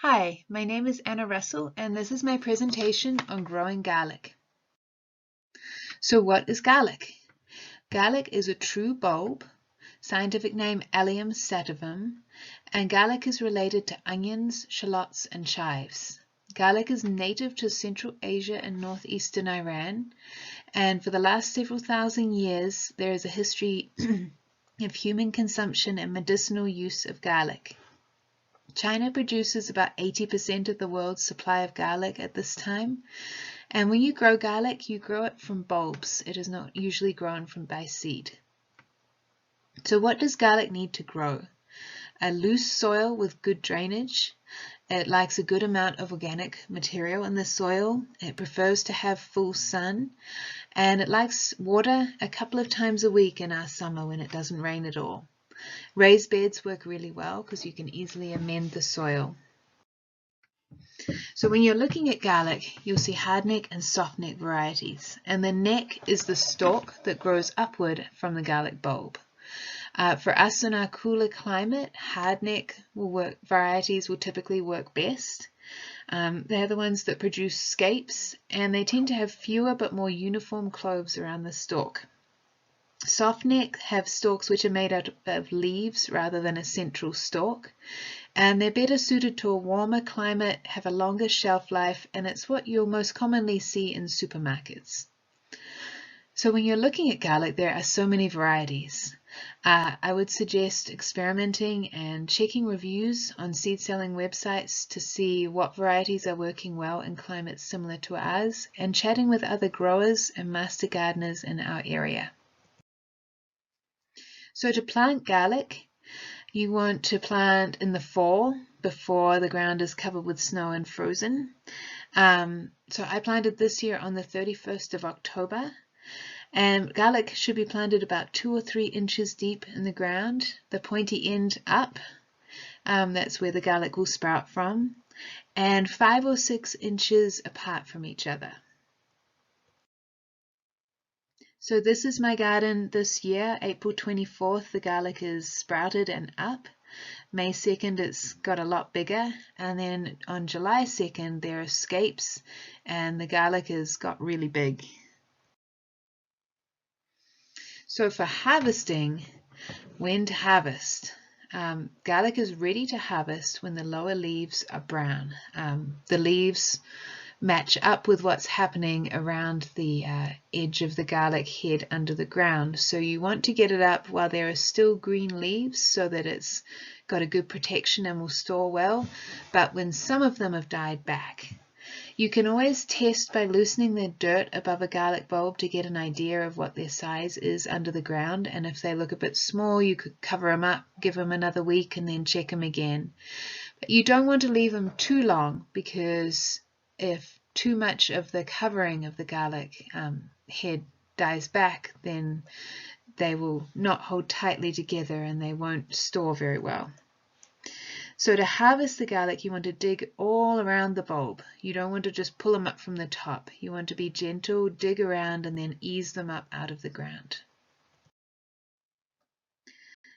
Hi, my name is Anna Russell and this is my presentation on growing garlic. So what is garlic? Garlic is a true bulb, scientific name Allium sativum, and garlic is related to onions, shallots, and chives. Garlic is native to Central Asia and northeastern Iran, and for the last several thousand years there is a history of human consumption and medicinal use of garlic. China produces about 80% of the world's supply of garlic at this time. And when you grow garlic, you grow it from bulbs. It is not usually grown from by seed. So what does garlic need to grow? A loose soil with good drainage. It likes a good amount of organic material in the soil. It prefers to have full sun. And it likes water a couple of times a week in our summer when it doesn't rain at all. Raised beds work really well because you can easily amend the soil. So when you're looking at garlic, you'll see hardneck and softneck varieties, and the neck is the stalk that grows upward from the garlic bulb. For us in our cooler climate, hardneck varieties will typically work best. They're the ones that produce scapes, and they tend to have fewer but more uniform cloves around the stalk. Softneck have stalks which are made out of leaves rather than a central stalk, and they're better suited to a warmer climate, have a longer shelf life, and it's what you'll most commonly see in supermarkets. So when you're looking at garlic, there are so many varieties. I would suggest experimenting and checking reviews on seed selling websites to see what varieties are working well in climates similar to ours, and chatting with other growers and master gardeners in our area. So to plant garlic, you want to plant in the fall before the ground is covered with snow and frozen. So I planted this year on the 31st of October, and garlic should be planted about 2 or 3 inches deep in the ground, the pointy end up, that's where the garlic will sprout from, and 5 or 6 inches apart from each other. So this is my garden this year. April 24th the garlic is sprouted and up. May 2nd it's got a lot bigger, and then on July 2nd there are scapes and the garlic has got really big. So for harvesting, when to harvest? Garlic is ready to harvest when the lower leaves are brown. The leaves match up with what's happening around the edge of the garlic head under the ground. So you want to get it up while there are still green leaves so that it's got a good protection and will store well, but when some of them have died back. You can always test by loosening the dirt above a garlic bulb to get an idea of what their size is under the ground, and if they look a bit small you could cover them up, give them another week and then check them again. But you don't want to leave them too long, because if too much of the covering of the garlic head dies back, then they will not hold tightly together and they won't store very well. So to harvest the garlic, you want to dig all around the bulb. You don't want to just pull them up from the top. You want to be gentle, dig around, and then ease them up out of the ground.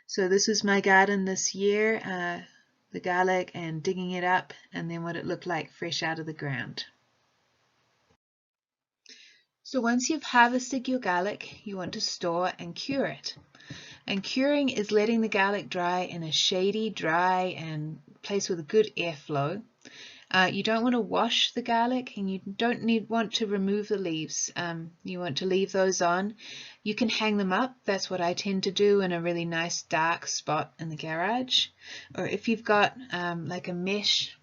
So this is my garden this year, the garlic and digging it up, and then what it looked like fresh out of the ground. So once you've harvested your garlic, you want to store and cure it. And curing is letting the garlic dry in a shady, dry, and place with a good airflow. You don't want to wash the garlic, and you don't want to remove the leaves. You want to leave those on. You can hang them up. That's what I tend to do in a really nice dark spot in the garage. Or if you've got like a mesh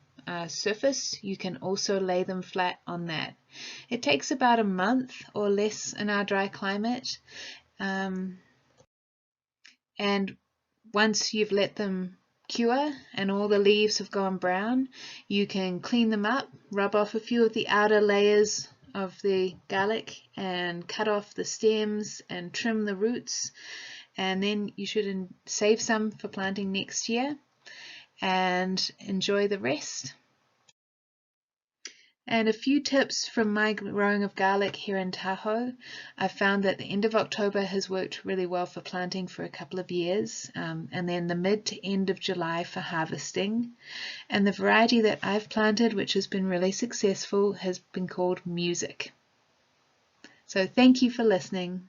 surface, you can also lay them flat on that. It takes about a month or less in our dry climate. And once you've let them cure and all the leaves have gone brown, you can clean them up, rub off a few of the outer layers of the garlic and cut off the stems and trim the roots, and then you should save some for planting next year and enjoy the rest. And a few tips from my growing of garlic here in Tahoe. I've found that the end of October has worked really well for planting for a couple of years, and then the mid to end of July for harvesting. And the variety that I've planted, which has been really successful, has been called Music. So thank you for listening.